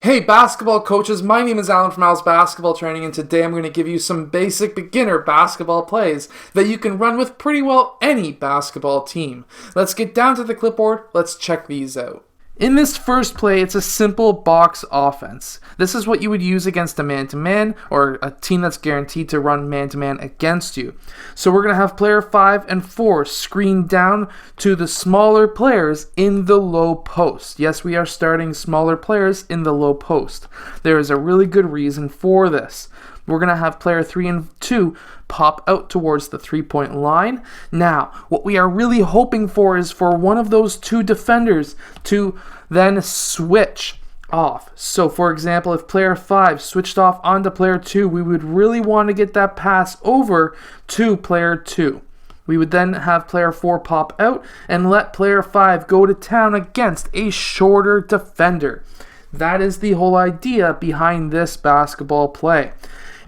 Hey basketball coaches, my name is Alan from Al's Basketball Training, and today I'm going to give you some basic beginner basketball plays that you can run with pretty well any basketball team. Let's get down to the clipboard, let's check these out. In this first play, it's a simple box offense. This is what you would use against a man-to-man or a team that's guaranteed to run man-to-man against you. So we're going to have player 5 and 4 screen down to the smaller players in the low post. Yes, we are starting smaller players in the low post. There is a really good reason for this. We're going to have player 3 and 2 pop out towards the three-point line. Now, what we are really hoping for is for one of those two defenders to then switch off. So, for example, if player 5 switched off onto player 2, we would really want to get that pass over to player 2. We would then have player 4 pop out and let player 5 go to town against a shorter defender. That is the whole idea behind this basketball play.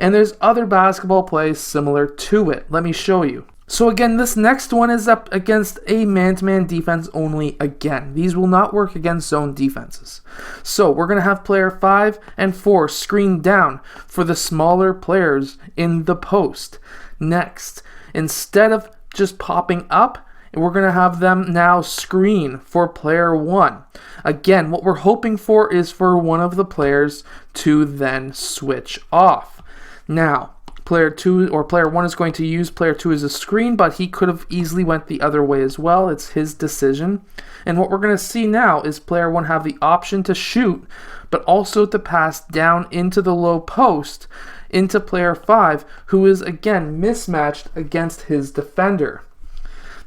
And there's other basketball plays similar to it. Let me show you. So again, this next one is up against a man-to-man defense only again. These will not work against zone defenses. So we're going to have player 5 and 4 screen down for the smaller players in the post. Next, instead of just popping up, we're going to have them now screen for player 1. Again, what we're hoping for is for one of the players to then switch off. Now, player 2 or player 1 is going to use player 2 as a screen, but he could have easily went the other way as well. It's his decision. And what we're going to see now is player 1 have the option to shoot, but also to pass down into the low post into player 5, who is again mismatched against his defender.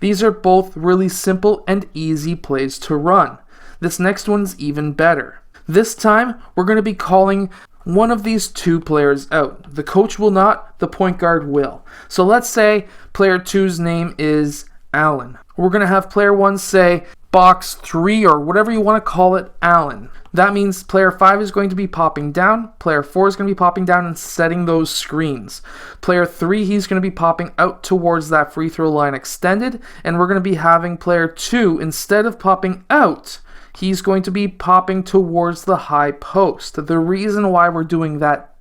These are both really simple and easy plays to run. This next one's even better. This time, we're going to be calling one of these two players out. The coach will not, the point guard will. So let's say player 2's name is Allen. We're going to have player 1 say box 3 or whatever you want to call it, Allen. That means player 5 is going to be popping down, player 4 is going to be popping down and setting those screens. Player 3, he's going to be popping out towards that free throw line extended, and we're going to be having player 2, instead of popping out, he's going to be popping towards the high post. The reason why we're doing that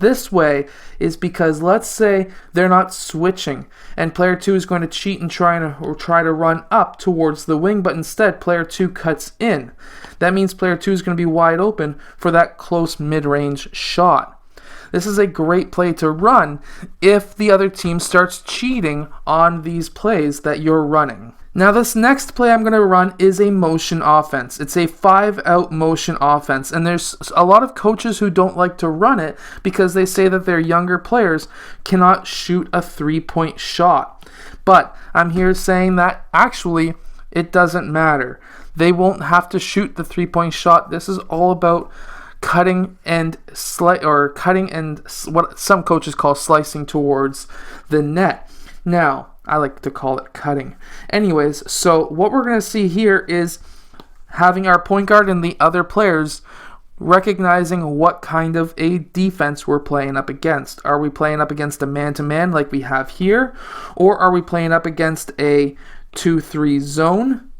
this way is because let's say they're not switching and player 2 is going to cheat and try to run up towards the wing, but instead player 2 cuts in. That means player 2 is going to be wide open for that close mid-range shot. This is a great play to run if the other team starts cheating on these plays that you're running. Now this next play I'm going to run is a motion offense. It's a 5-out motion offense, and there's a lot of coaches who don't like to run it because they say that their younger players cannot shoot a 3-point shot. But I'm here saying that actually it doesn't matter. They won't have to shoot the 3-point shot. This is all about cutting and what some coaches call slicing towards the net. Now, I like to call it cutting. Anyways, so what we're going to see here is having our point guard and the other players recognizing what kind of a defense we're playing up against. Are we playing up against a man-to-man like we have here? Or are we playing up against a 2-3 zone,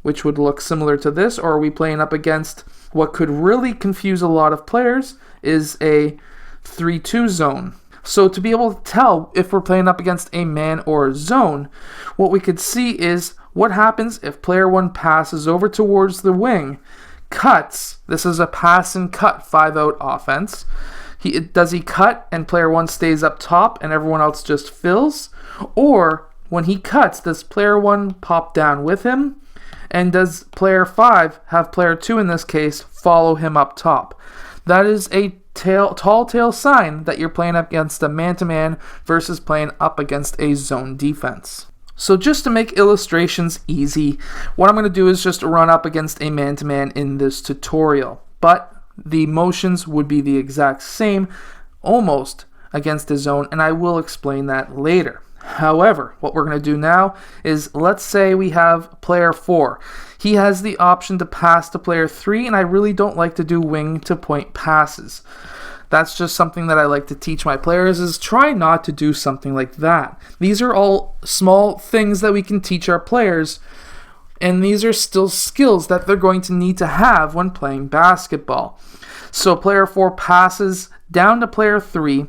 which would look similar to this? Or are we playing up against what could really confuse a lot of players is a 3-2 zone. So to be able to tell if we're playing up against a man or a zone, what we could see is what happens if player 1 passes over towards the wing, cuts. This is a pass and cut 5-out offense. Does he cut and player 1 stays up top and everyone else just fills? Or when he cuts, does player 1 pop down with him? And does player 5 have player 2 in this case follow him up top? That is a tall tale sign that you're playing up against a man-to-man versus playing up against a zone defense. So just to make illustrations easy, what I'm going to do is just run up against a man-to-man in this tutorial. But the motions would be the exact same, almost, against a zone, and I will explain that later. However, what we're going to do now is, let's say we have player 4. He has the option to pass to player 3, and I really don't like to do wing-to-point passes. That's just something that I like to teach my players, is try not to do something like that. These are all small things that we can teach our players, and these are still skills that they're going to need to have when playing basketball. So player 4 passes down to player 3.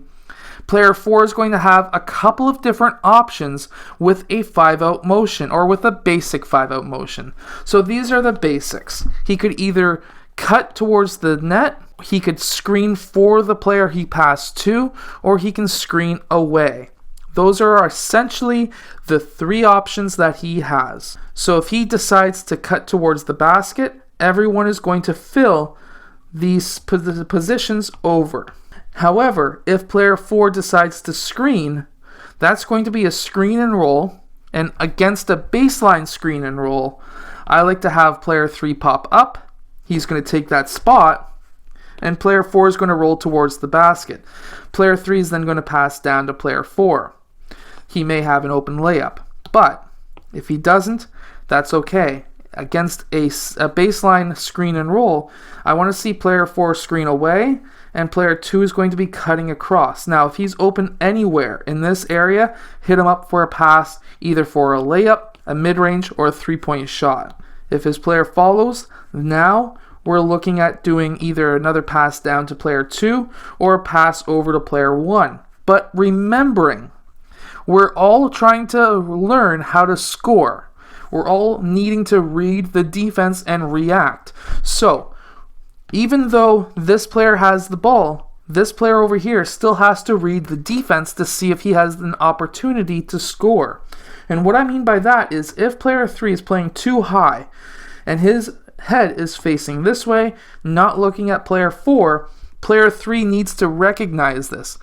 Player 4 is going to have a couple of different options with a 5-out motion or with a basic 5-out motion. So these are the basics. He could either cut towards the net, he could screen for the player he passed to, or he can screen away. Those are essentially the 3 options that he has. So if he decides to cut towards the basket, everyone is going to fill these positions over. However, if player 4 decides to screen, that's going to be a screen and roll, and against a baseline screen and roll, I like to have player 3 pop up. He's going to take that spot, and player 4 is going to roll towards the basket. Player 3 is then going to pass down to player 4. He may have an open layup, but if he doesn't, that's okay. Against a baseline screen and roll, I want to see player 4 screen away, and player 2 is going to be cutting across. Now, if he's open anywhere in this area, hit him up for a pass, either for a layup, a mid-range, or a 3-point shot. If his player follows, now we're looking at doing either another pass down to player 2 or a pass over to player 1. But remembering, we're all trying to learn how to score. We're all needing to read the defense and react. So, even though this player has the ball, this player over here still has to read the defense to see if he has an opportunity to score. And what I mean by that is if player 3 is playing too high and his head is facing this way, not looking at player 4, player 3 needs to recognize this.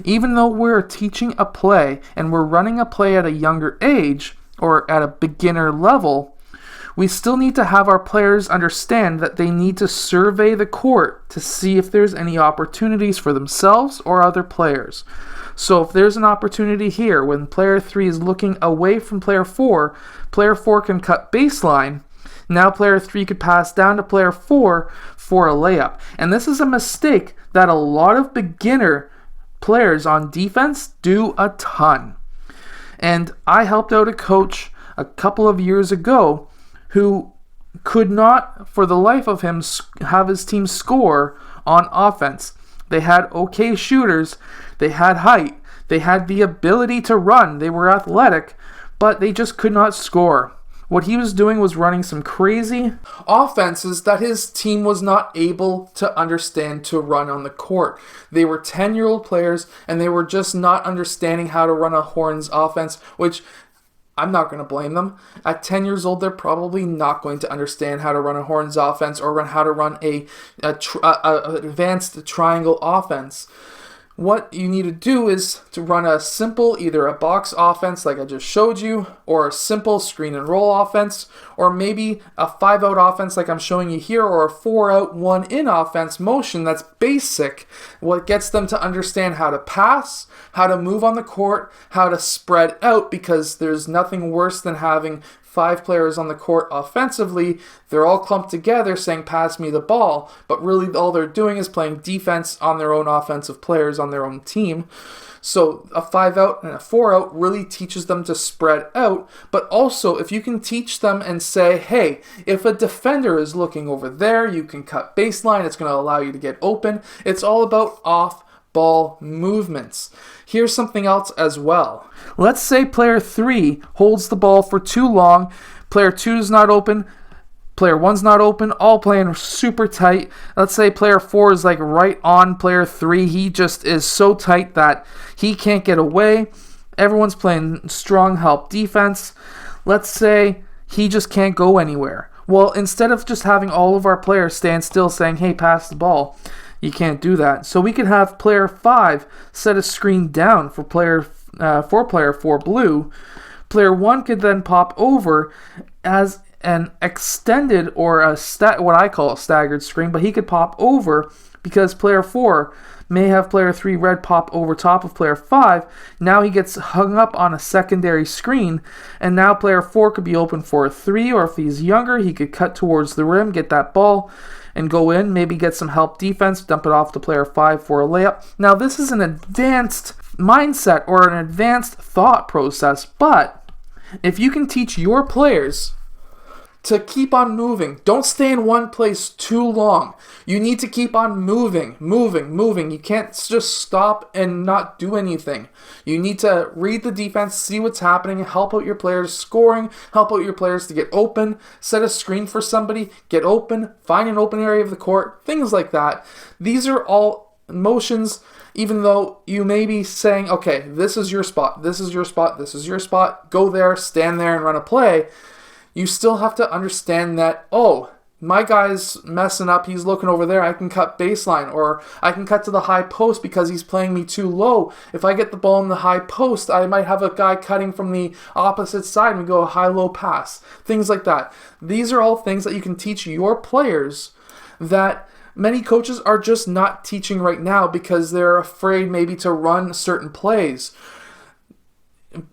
Even though we're teaching a play and we're running a play at a younger age or at a beginner level, we still need to have our players understand that they need to survey the court to see if there's any opportunities for themselves or other players. So if there's an opportunity here when player 3 is looking away from player 4 can cut baseline. Now player 3 could pass down to player 4 for a layup. And this is a mistake that a lot of beginner players on defense do a ton. And I helped out a coach a couple of years ago who could not, for the life of him, have his team score on offense. They had okay shooters, they had height, they had the ability to run, they were athletic, but they just could not score. What he was doing was running some crazy offenses that his team was not able to understand to run on the court. They were 10-year-old players, and they were just not understanding how to run a Horns offense, which I'm not going to blame them. At 10 years old, they're probably not going to understand how to run a Horns offense or how to run a advanced triangle offense. What you need to do is to run a simple, either a box offense like I just showed you, or a simple screen and roll offense, or maybe a 5-out offense like I'm showing you here, or a 4-out, 1-in offense motion that's basic. What gets them to understand how to pass, how to move on the court, how to spread out, because there's nothing worse than having 5 players on the court offensively. They're all clumped together saying, pass me the ball, but really all they're doing is playing defense on their own offensive players on their own team. So a 5-out and a 4-out really teaches them to spread out, but also if you can teach them and say, hey, if a defender is looking over there, you can cut baseline, it's going to allow you to get open. It's all about off-ball movements. Here's something else as well. Let's say player 3 holds the ball for too long, player 2 is not open, player 1's not open, all playing super tight. Let's say player 4 is like right on player 3. He just is so tight that he can't get away. Everyone's playing strong help defense. Let's say he just can't go anywhere. Well, instead of just having all of our players stand still saying, hey, pass the ball, you can't do that. So we could have player 5 set a screen down for player 4 blue. Player 1 could then pop over as an extended or what I call a staggered screen, but he could pop over because player 4 may have player 3 red pop over top of player 5. Now he gets hung up on a secondary screen, and now player 4 could be open for a 3, or if he's younger, he could cut towards the rim, get that ball, and go in, maybe get some help defense, dump it off to player 5 for a layup. Now this is an advanced mindset or an advanced thought process, but if you can teach your players to keep on moving. Don't stay in one place too long. You need to keep on moving. You can't just stop and not do anything. You need to read the defense, see what's happening, help out your players scoring, help out your players to get open, set a screen for somebody, get open, find an open area of the court, things like that. These are all motions, even though you may be saying, okay, this is your spot, this is your spot, this is your spot, go there, stand there and run a play. You still have to understand that, oh, my guy's messing up, he's looking over there, I can cut baseline, or I can cut to the high post because he's playing me too low. If I get the ball in the high post, I might have a guy cutting from the opposite side and we go a high-low pass. Things like that. These are all things that you can teach your players that many coaches are just not teaching right now because they're afraid maybe to run certain plays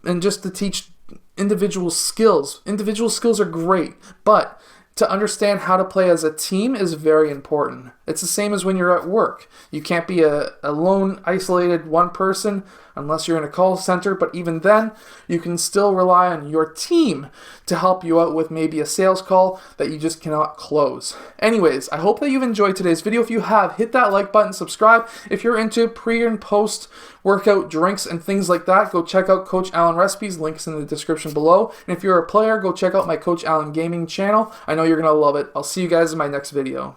and just to teach individual skills. Individual skills are great, but to understand how to play as a team is very important. It's the same as when you're at work. You can't be a lone, isolated one person unless you're in a call center, but even then, you can still rely on your team to help you out with maybe a sales call that you just cannot close. Anyways, I hope that you've enjoyed today's video. If you have, hit that like button, subscribe. If you're into pre and post workout drinks and things like that, go check out Coach Allen Recipes, links in the description below. And if you're a player, go check out my Coach Allen Gaming channel. I know you're going to love it. I'll see you guys in my next video.